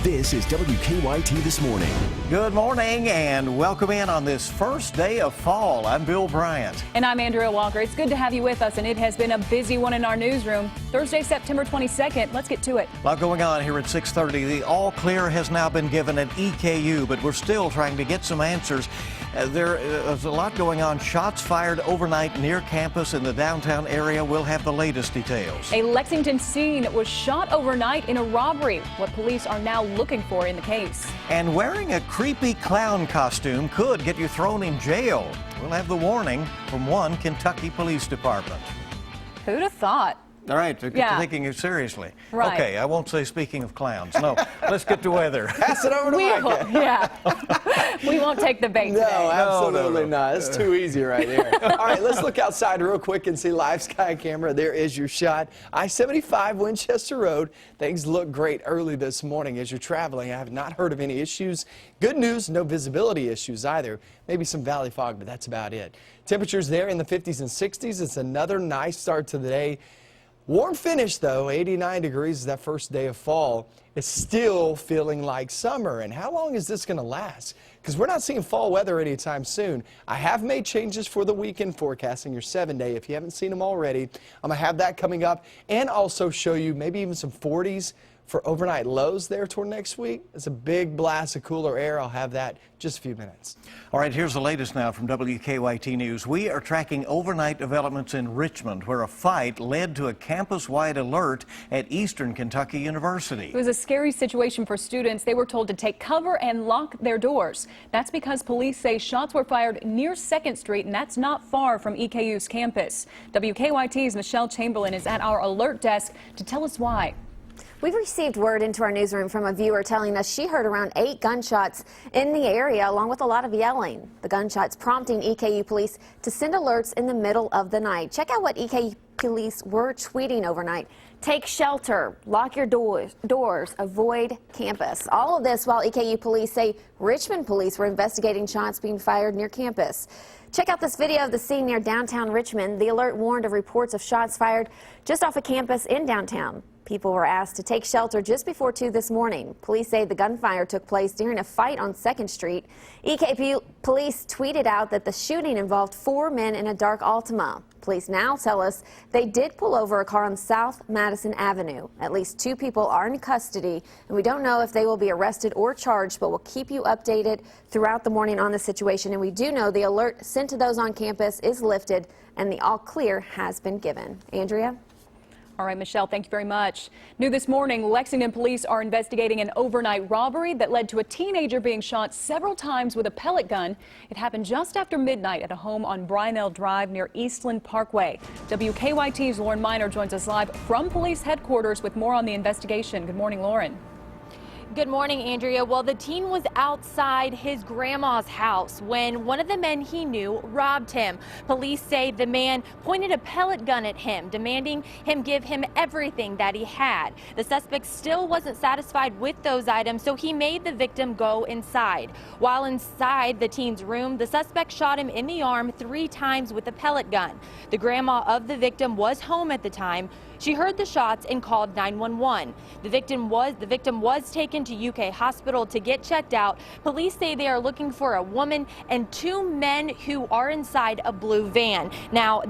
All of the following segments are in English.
This is WKYT This Morning. Good morning and welcome in on this first day of fall. I'm Bill Bryant. And I'm Andrea Walker. It's good to have you with us, and it has been a busy one in our newsroom. Thursday, September 22nd. Let's get to it. A lot going on here at 6:30. The all clear has now been given at EKU, but we're still trying to get some answers. There is a lot going on. Shots fired overnight near campus in the downtown area. We'll have the latest details. A Lexington scene was shot overnight in a robbery. What police are now looking for in the case. And wearing a creepy clown costume could get you thrown in jail. We'll have the warning from one Kentucky police department. Who'd have thought? All right, taking it seriously. Right. Okay, I won't say speaking of clowns. No, let's get to weather. Pass it over to Mike. Yeah. We won't take the bait today. No, absolutely not. It's too easy right there. All right, let's look outside real quick and see live sky camera. There is your shot. I-75 Winchester Road. Things look great early this morning as you're traveling. I have not heard of any issues. Good news, no visibility issues either. Maybe some valley fog, but that's about it. Temperatures there in the 50s and 60s. It's another nice start to the day. Warm finish, though, 89 degrees is that first day of fall. It's still feeling like summer. And how long is this going to last? Because we're not seeing fall weather anytime soon. I have made changes for the weekend forecasting, your 7-day. If you haven't seen them already, I'm going to have that coming up and also show you maybe even some 40s for overnight lows there toward next week. It's a big blast of cooler air. I'll have that in just a few minutes. All right, here's the latest now from WKYT News. We are tracking overnight developments in Richmond, where a fight led to a campus-wide alert at Eastern Kentucky University. It was a scary situation for students. They were told to take cover and lock their doors. That's because police say shots were fired near 2nd Street, and that's not far from EKU's campus. WKYT's Michelle Chamberlain is at our alert desk to tell us why. We've received word into our newsroom from a viewer telling us she heard around 8 gunshots in the area, along with a lot of yelling. The gunshots prompting EKU police to send alerts in the middle of the night. Check out what EKU police were tweeting overnight. Take shelter, lock your doors, avoid campus. All of this while EKU police say Richmond police were investigating shots being fired near campus. Check out this video of the scene near downtown Richmond. The alert warned of reports of shots fired just off a campus in downtown. People were asked to take shelter just before 2 this morning. Police say the gunfire took place during a fight on 2nd Street. EKU police tweeted out that the shooting involved 4 men in a dark Altima. Police now tell us they did pull over a car on South Madison Avenue. At least 2 people are in custody, and we don't know if they will be arrested or charged, but we'll keep you updated throughout the morning on the situation. And we do know the alert sent to those on campus is lifted, and the all clear has been given. Andrea? All right, Michelle, thank you very much. New this morning, Lexington police are investigating an overnight robbery that led to a teenager being shot several times with a pellet gun. It happened just after midnight at a home on Brynell Drive near Eastland Parkway. WKYT's Lauren Miner joins us live from police headquarters with more on the investigation. Good morning, Lauren. Good morning, Andrea. Well, the teen was outside his grandma's house when one of the men he knew robbed him. Police say the man pointed a pellet gun at him, demanding him give him everything that he had. The suspect still wasn't satisfied with those items, so he made the victim go inside. While inside the teen's room, the suspect shot him in the arm 3 times with a pellet gun. The grandma of the victim was home at the time. She heard the shots and called 911. The victim was taken to UK Hospital to get checked out. Police say they are looking for a woman and 2 men who are inside a blue van. Now,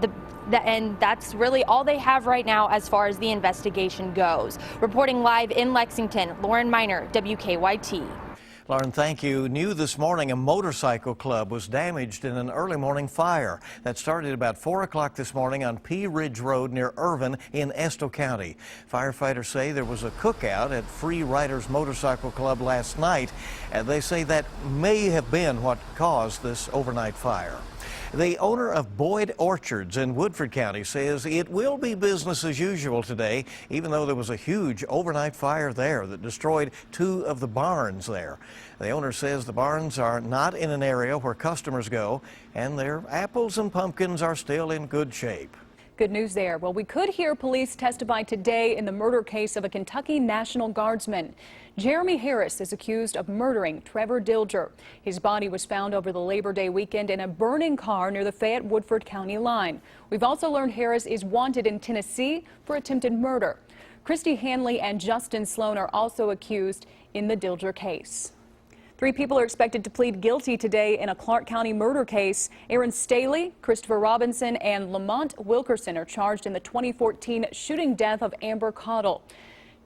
and that's really all they have right now as far as the investigation goes. Reporting live in Lexington, Lauren Miner, WKYT. Lauren, thank you. New this morning, a motorcycle club was damaged in an early morning fire that started about 4 o'clock this morning on Pea Ridge Road near Irvin in Estill County. Firefighters say there was a cookout at Free Riders Motorcycle Club last night, and they say that may have been what caused this overnight fire. The owner of Boyd Orchards in Woodford County says it will be business as usual today, even though there was a huge overnight fire there that destroyed 2 of the barns there. The owner says the barns are not in an area where customers go, and their apples and pumpkins are still in good shape. Good news there. Well, we could hear police testify today in the murder case of a Kentucky National Guardsman. Jeremy Harris is accused of murdering Trevor Dilger. His body was found over the Labor Day weekend in a burning car near the Fayette-Woodford County line. We've also learned Harris is wanted in Tennessee for attempted murder. Christy Hanley and Justin Sloan are also accused in the Dilger case. 3 people are expected to plead guilty today in a Clark County murder case. Aaron Staley, Christopher Robinson, and Lamont Wilkerson are charged in the 2014 shooting death of Amber Cottle.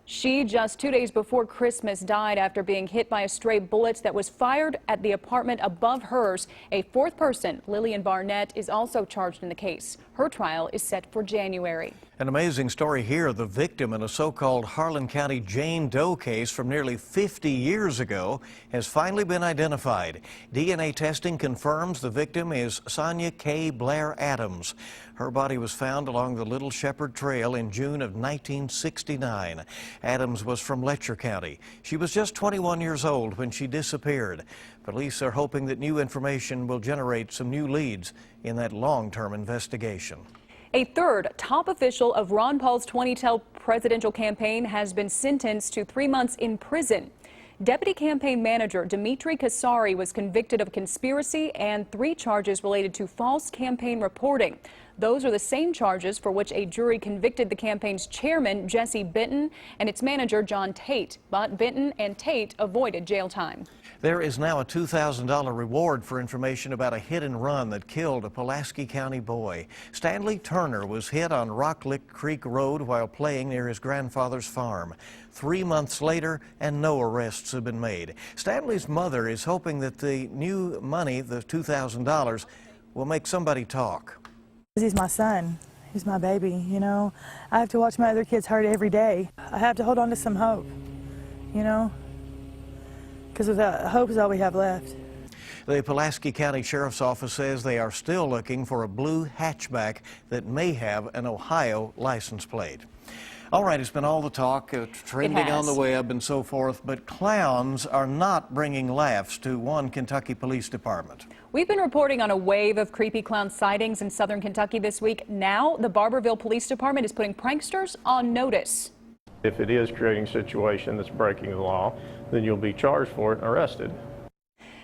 She, just 2 days before Christmas, died after being hit by a stray bullet that was fired at the apartment above hers. A 4th person, Lillian Barnett, is also charged in the case. Her trial is set for January. An amazing story here. The victim in a so-called Harlan County Jane Doe case from nearly 50 years ago has finally been identified. DNA testing confirms the victim is Sonia K. Blair Adams. Her body was found along the Little Shepherd Trail in June of 1969. Adams was from Letcher County. She was just 21 years old when she disappeared. Police are hoping that new information will generate some new leads in that long-term investigation. A 3rd top official of Ron Paul's 2012 presidential campaign has been sentenced to 3 months in prison. Deputy campaign manager Dimitri Kasari was convicted of conspiracy and 3 charges related to false campaign reporting. Those are the same charges for which a jury convicted the campaign's chairman, Jesse Benton, and its manager, John Tate. But Benton and Tate avoided jail time. There is now a $2,000 reward for information about a hit and run that killed a Pulaski County boy. Stanley Turner was hit on Rocklick Creek Road while playing near his grandfather's farm. 3 months later, and no arrests have been made. Stanley's mother is hoping that the new money, the $2,000, will make somebody talk. He's my son. He's my baby, you know. I have to watch my other kids hurt every day. I have to hold on to some hope, you know, because without hope is all we have left. The Pulaski County Sheriff's Office says they are still looking for a blue hatchback that may have an Ohio license plate. All right, it's been all the talk, trending on the web and so forth, but clowns are not bringing laughs to one Kentucky police department. We've been reporting on a wave of creepy clown sightings in southern Kentucky this week. Now, the Barbourville Police Department is putting pranksters on notice. If it is creating a situation that's breaking the law, then you'll be charged for it and arrested.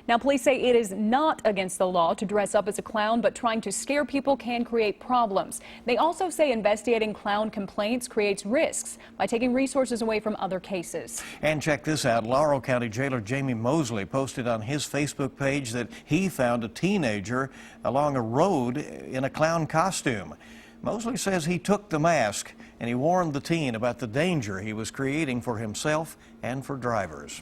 Now, police say it is not against the law to dress up as a clown, but trying to scare people can create problems. They also say investigating clown complaints creates risks by taking resources away from other cases. And check this out. Laurel County Jailer Jamie Mosley posted on his Facebook page that he found a teenager along a road in a clown costume. Mosley says he took the mask and he warned the teen about the danger he was creating for himself and for drivers.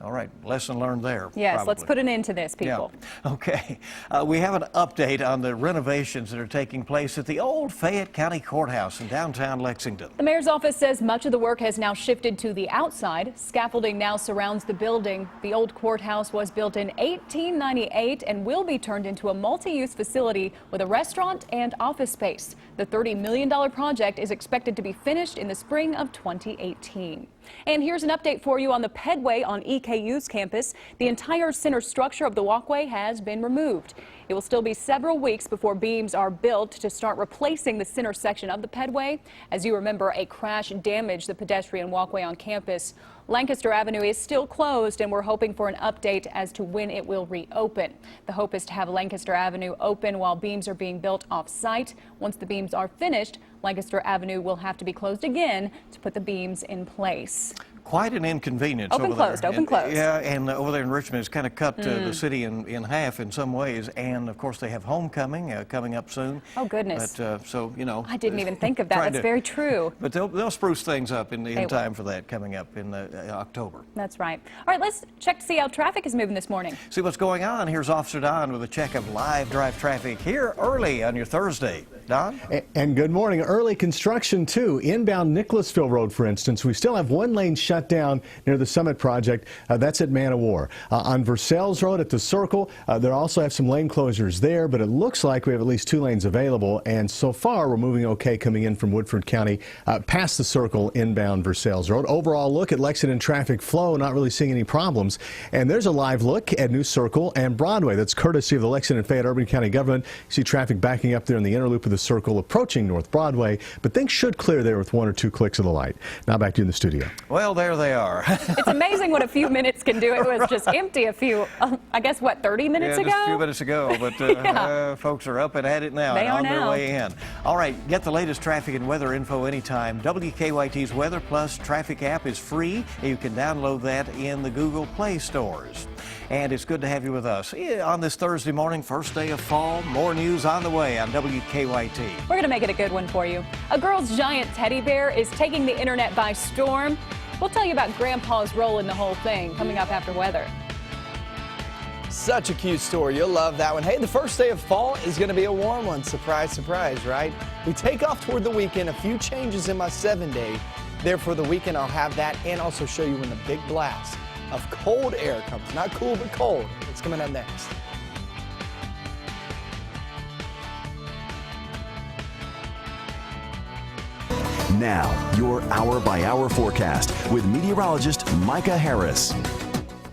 All right, lesson learned there. Yes, probably. Let's put an end to this, people. Yeah. Okay, we have an update on the renovations that are taking place at the old Fayette County Courthouse in downtown Lexington. The mayor's office says much of the work has now shifted to the outside. Scaffolding now surrounds the building. The old courthouse was built in 1898 and will be turned into a multi-use facility with a restaurant and office space. The $30 million project is expected to be finished in the spring of 2018. And here's an update for you on the pedway on EKU's campus. The entire center structure of the walkway has been removed. It will still be several weeks before beams are built to start replacing the center section of the pedway. As you remember, a crash damaged the pedestrian walkway on campus. Lancaster Avenue is still closed, and we're hoping for an update as to when it will reopen. The hope is to have Lancaster Avenue open while beams are being built off-site. Once the beams are finished, Lancaster Avenue will have to be closed again to put the beams in place. Quite an inconvenience open over closed, there. Open closed. Yeah, and over there in Richmond, it's kind of cut the city in half in some ways. And of course, they have homecoming coming up soon. Oh goodness! But so you know, I didn't even think of that. That's very true. But they'll spruce things up in time for that coming up in October. That's right. All right, let's check to see how traffic is moving this morning. See what's going on. Here's Officer Don with a check of live drive traffic here early on your Thursday. Don? And good morning. Early construction, too. Inbound Nicholasville Road, for instance. We still have one lane shut down near the Summit Project. That's at Man of War. On Versailles Road at the Circle, there also have some lane closures there, but it looks like we have at least 2 lanes available. And so far, we're moving okay coming in from Woodford County past the Circle inbound Versailles Road. Overall look at Lexington traffic flow, not really seeing any problems. And there's a live look at New Circle and Broadway. That's courtesy of the Lexington Fayette Urban County government. You see traffic backing up there in the inner loop of the the Circle approaching North Broadway, but things should clear there with 1 or 2 clicks of the light. Now back to you in the studio. Well, there they are. It's amazing what a few minutes can do. It was just empty a few, I guess, what, 30 minutes ago? Just a few minutes ago, but folks are up and at it now and on their way in. All right, get the latest traffic and weather info anytime. WKYT's Weather Plus traffic app is free. You can download that in the Google Play stores. And it's good to have you with us on this Thursday morning, first day of fall. More news on the way on WKYT. We're going to make it a good one for you. A girl's giant teddy bear is taking the internet by storm. We'll tell you about Grandpa's role in the whole thing coming up after weather. Such a cute story. You'll love that one. Hey, the first day of fall is going to be a warm one. Surprise, surprise, right? We take off toward the weekend. A few changes in my 7-day. There for the weekend, I'll have that and also show you when the big blast of cold air comes. Not cool, but cold. It's coming up next. Now, your hour-by-hour forecast with meteorologist Micah Harris.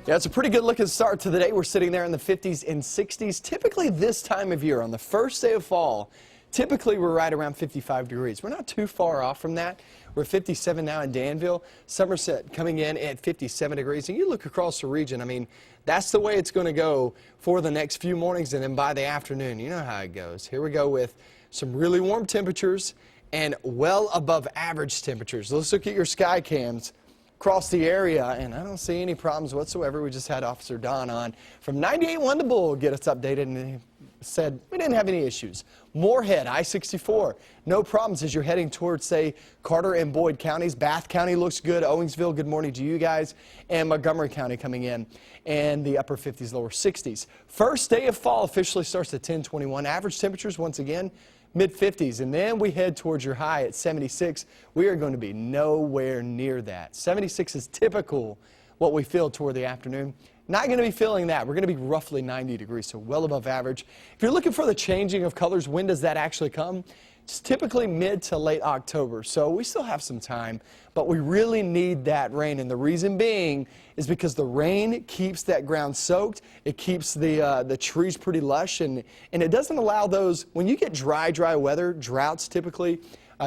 Yeah, it's a pretty good looking start to the day. We're sitting there in the 50s and 60s. Typically this time of year, on the first day of fall, typically we're right around 55 degrees. We're not too far off from that. We're 57 now in Danville. Somerset coming in at 57 degrees. And you look across the region, I mean, that's the way it's going to go for the next few mornings. And then by the afternoon, you know how it goes. Here we go with some really warm temperatures and well above average temperatures. Let's look at your sky cams across the area, and I don't see any problems whatsoever. We just had Officer Don on from 98.1 The Bull get us updated, and he said we didn't have any issues. Moorhead, I-64, no problems as you're heading towards, say, Carter and Boyd counties. Bath County looks good. Owingsville, good morning to you guys. And Montgomery County coming in, and the upper 50s, lower 60s. First day of fall officially starts at 10:21. Average temperatures, once again, mid-50s, and then we head towards your high at 76. We are going to be nowhere near that. 76 is typical what we feel toward the afternoon. Not going to be feeling that. We're going to be roughly 90 degrees, so well above average. If you're looking for the changing of colors, when does that actually come? It's typically mid to late October, so we still have some time, but we really need that rain, and the reason being is because the rain keeps that ground soaked. It keeps the trees pretty lush, and it doesn't allow those, when you get dry weather, droughts typically,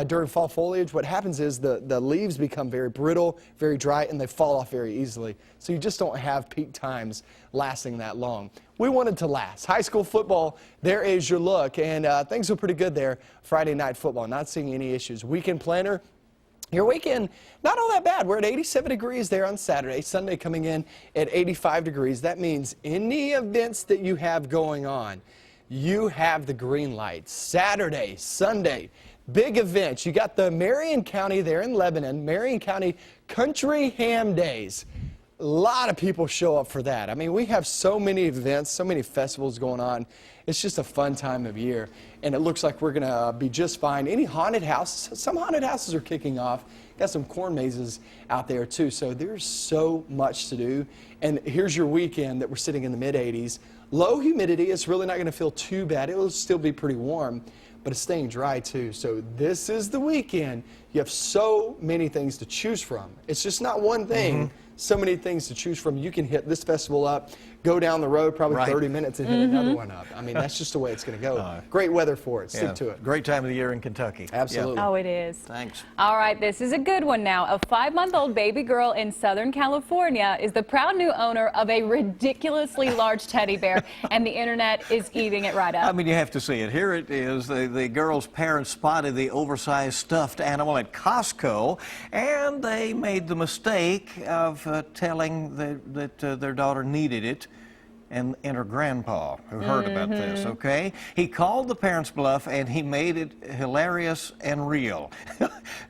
during fall foliage, what happens is the leaves become very brittle, very dry, and they fall off very easily. So you just don't have peak times lasting that long. We wanted to last. High school football, there is your look, and things are pretty good there. Friday night football, not seeing any issues. Weekend planner, your weekend, not all that bad. We're at 87 degrees there on Saturday. Sunday coming in at 85 degrees. That means any events that you have going on, you have the green light. Saturday, Sunday, big events. You got the Marion County there in Lebanon, Marion County Country Ham Days. A lot of people show up for that. I mean, we have so many events, so many festivals going on. It's just a fun time of year, and it looks like we're going to be just fine. Any haunted houses, some haunted houses are kicking off. Got some corn mazes out there too, so there's so much to do. And here's your weekend that we're sitting in the mid-80s. Low humidity, it's really not going to feel too bad. It will still be pretty warm, but it's staying dry too. So this is the weekend. You have so many things to choose from. It's just not one thing. So many things to choose from. You can hit this festival up, go down the road probably 30 minutes and hit another one up. I mean, that's just the way it's going to go. Great weather for it. Stick to it. Great time of the year in Kentucky. Absolutely. Oh, it is. Thanks. All right, this is a good one now. A 5-month-old baby girl in Southern California is the proud new owner of a ridiculously large teddy bear, and the internet is eating it right up. I mean, you have to see it. Here it is. The girl's parents spotted the oversized stuffed animal at Costco, and they made the mistake of telling that their daughter needed it, and her grandpa, who heard about this, okay? He called the parents' bluff, and he made it hilarious and real.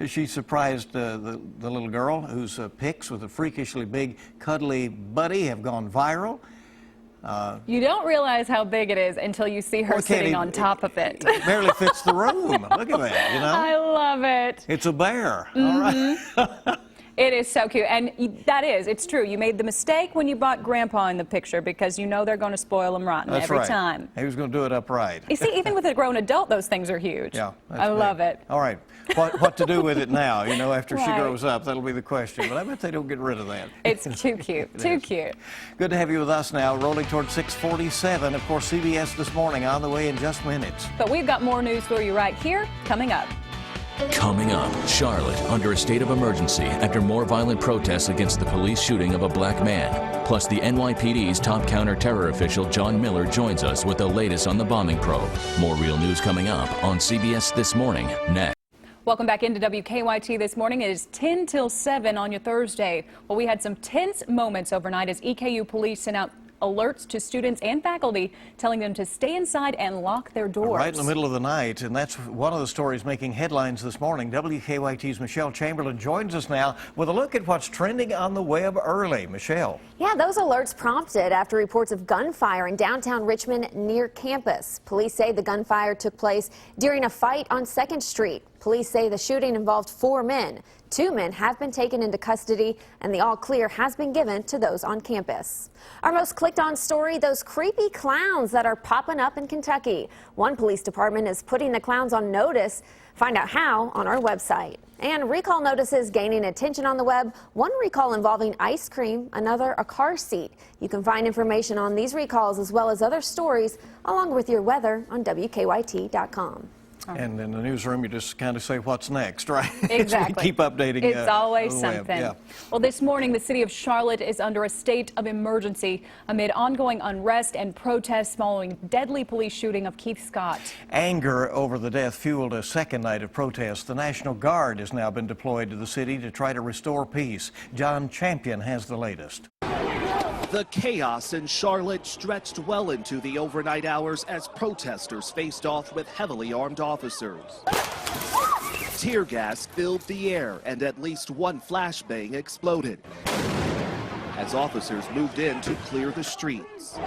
She surprised the little girl, whose pics with a freakishly big, cuddly buddy have gone viral. You don't realize how big it is until you see her sitting on top of it. It barely fits the room. Look at that, you know? I love it. It's a bear, all right? It is so cute, and it's true. You made the mistake when you bought Grandpa in the picture because you know they're going to spoil him rotten every time. He was going to do it upright. You see, even with a grown adult, those things are huge. Yeah, I love it. All right. what to do with it now, you know, after she Right. grows up. That'll be the question. But I bet they don't get rid of that. It's too cute, too cute. Good to have you with us now, rolling towards 6:47. Of course, CBS This Morning on the way in just minutes. But we've got more news for you right here, coming up. Coming up, Charlotte under a state of emergency after more violent protests against the police shooting of a black man. Plus, the NYPD's top counter-terror official John Miller joins us with the latest on the bombing probe. More real news coming up on CBS This Morning next. Welcome back into WKYT this morning. It is 10 till 7 on your Thursday. Well, we had some tense moments overnight as EKU Police sent out alerts to students and faculty telling them to stay inside and lock their doors. Right in the middle of the night, and that's one of the stories making headlines this morning. WKYT's Michelle Chamberlain joins us now with a look at what's trending on the web early. Michelle. Yeah, those alerts prompted after reports of gunfire in downtown Richmond near campus. Police say the gunfire took place during a fight on 2nd Street. Police say the shooting involved 4 men. 2 men have been taken into custody, and the all clear has been given to those on campus. Our most clicked on story, those creepy clowns that are popping up in Kentucky. One police department is putting the clowns on notice. Find out how on our website. And recall notices gaining attention on the web. One recall involving ice cream, another a car seat. You can find information on these recalls as well as other stories along with your weather on WKYT.com. And in the newsroom, you just kind of say, what's next, right? Exactly. Keep updating. It's always the web. something. Yeah. Well, this morning, the city of Charlotte is under a state of emergency amid ongoing unrest and protests following deadly police shooting of Keith Scott. Anger over the death fueled a second night of protests. The National Guard has now been deployed to the city to try to restore peace. John Champion has the latest. The chaos in Charlotte stretched well into the overnight hours as protesters faced off with heavily armed officers. Tear gas filled the air and at least one flashbang exploded as officers moved in to clear the streets.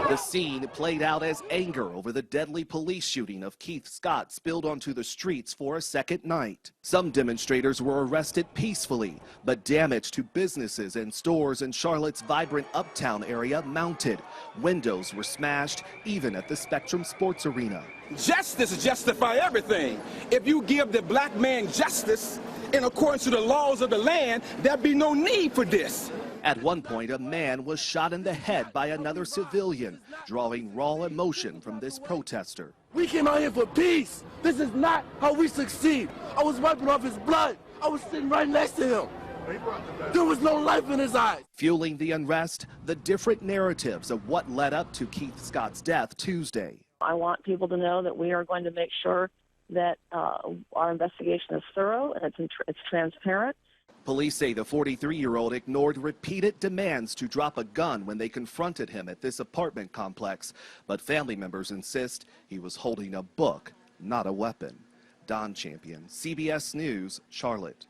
The scene played out as anger over the deadly police shooting of Keith Scott spilled onto the streets for a second night. Some demonstrators were arrested peacefully, but damage to businesses and stores in Charlotte's vibrant uptown area mounted. Windows were smashed, even at the Spectrum Sports Arena. Justice justify everything. If you give the black man justice in accordance to the laws of the land, there'd be no need for this. At one point, a man was shot in the head by another civilian, drawing raw emotion from this protester. We came out here for peace. This is not how we succeed. I was wiping off his blood. I was sitting right next to him. There was no life in his eyes. Fueling the unrest, the different narratives of what led up to Keith Scott's death Tuesday. I want people to know that we are going to make sure that our investigation is thorough and it's transparent. Police say the 43-year-old ignored repeated demands to drop a gun when they confronted him at this apartment complex, but family members insist he was holding a book, not a weapon. Don Champion, CBS News, Charlotte.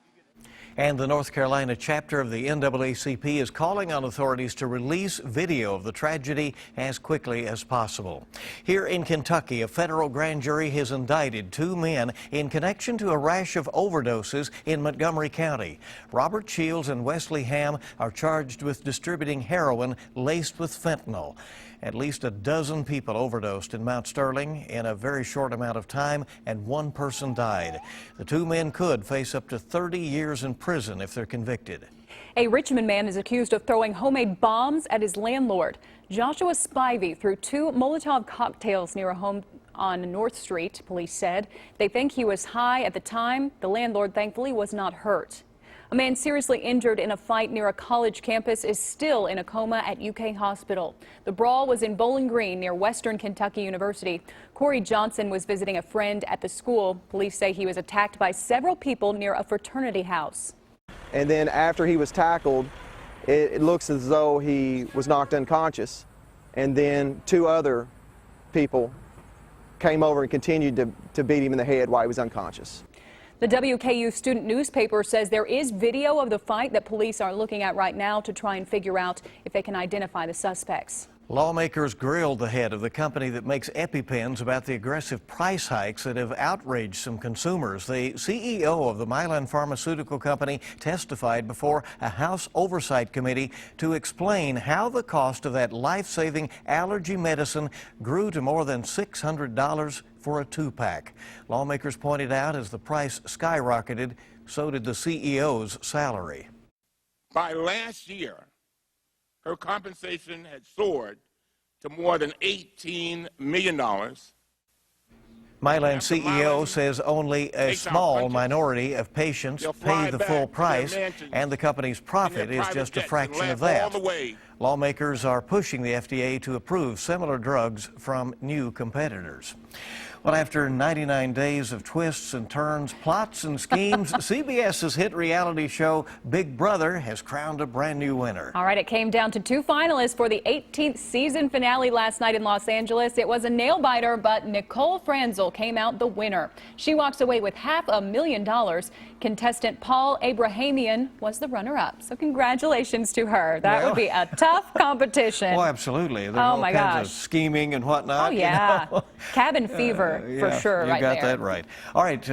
And the North Carolina chapter of the NAACP is calling on authorities to release video of the tragedy as quickly as possible. Here in Kentucky, a federal grand jury has indicted 2 men in connection to a rash of overdoses in Montgomery County. Robert Shields and Wesley Ham are charged with distributing heroin laced with fentanyl. At least a dozen people overdosed in Mount Sterling in a very short amount of time, and 1 person died. The 2 men could face up to 30 years in prison if they're convicted. A Richmond man is accused of throwing homemade bombs at his landlord. Joshua Spivey threw 2 Molotov cocktails near a home on North Street, police said. They think he was high at the time. The landlord thankfully was not hurt. A man seriously injured in a fight near a college campus is still in a coma at UK Hospital. The brawl was in Bowling Green near Western Kentucky University. Corey Johnson was visiting a friend at the school. Police say he was attacked by several people near a fraternity house. And then after he was tackled, it looks as though he was knocked unconscious. And then 2 other people came over and continued to beat him in the head while he was unconscious. The WKU student newspaper says there is video of the fight that police are looking at right now to try and figure out if they can identify the suspects. Lawmakers grilled the head of the company that makes EpiPens about the aggressive price hikes that have outraged some consumers. The CEO of the Mylan Pharmaceutical Company testified before a House Oversight Committee to explain how the cost of that life-saving allergy medicine grew to more than $600 for a 2-pack. Lawmakers pointed out as the price skyrocketed, so did the CEO's salary. By last year, her compensation had soared to more than $18 million. Mylan CEO says only a small minority of patients pay the full price, and the company's profit is just a fraction of that. Lawmakers are pushing the FDA to approve similar drugs from new competitors. Well, after 99 days of twists and turns, plots and schemes, CBS's hit reality show Big Brother has crowned a brand new winner. All right, it came down to 2 finalists for the 18th season finale last night in Los Angeles. It was a nail-biter, but Nicole Franzel came out the winner. She walks away with $500,000. Contestant Paul Abrahamian was the runner-up, so congratulations to her. That would be a tough competition. Oh, absolutely. There's all kinds of scheming and whatnot. Oh, yeah. You know? Cabin fever, for sure, you right got there. that right. All right,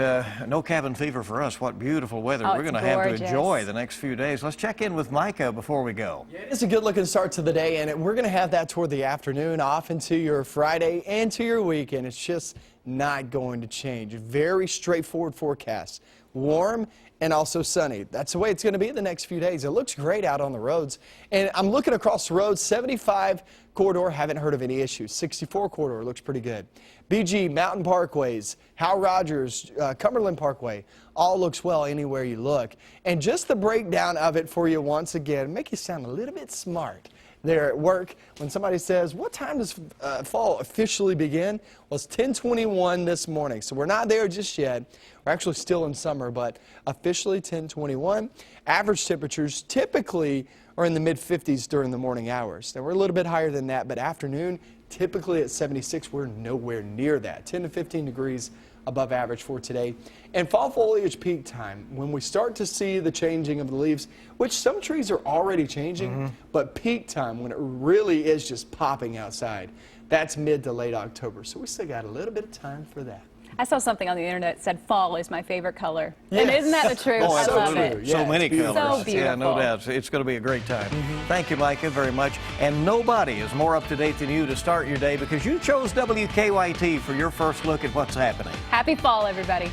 no cabin fever for us. What beautiful weather. Oh, we're going to have to enjoy the next few days. Let's check in with Micah before we go. It's a good-looking start to the day, and we're going to have that toward the afternoon, off into your Friday and to your weekend. It's just not going to change. Very straightforward forecast. Warm and also sunny. That's the way it's going to be the next few days. It looks great out on the roads. And I'm looking across the roads, 75 corridor, haven't heard of any issues. 64 corridor looks pretty good. BG, Mountain Parkways, Hal Rogers, Cumberland Parkway, all looks well anywhere you look. And just the breakdown of it for you once again, make you sound a little bit smart there at work when somebody says, what time does fall officially begin? Well, it's 10:21 this morning, so we're not there just yet. We're actually still in summer, but officially 10:21. Average temperatures typically are in the mid-50s during the morning hours. Now, we're a little bit higher than that, but afternoon, typically at 76, we're nowhere near that. 10 to 15 degrees above average for today. And fall foliage peak time, when we start to see the changing of the leaves, which some trees are already changing, but peak time, when it really is just popping outside, that's mid to late October. So we still got a little bit of time for that. I saw something on the internet that said fall is my favorite color. Yes. And isn't that the truth? Oh, I love it. Yeah, so many colors. So beautiful. Yeah, no doubt. It's going to be a great time. Thank you, Micah, very much. And nobody is more up to date than you to start your day because you chose WKYT for your first look at what's happening. Happy fall, everybody.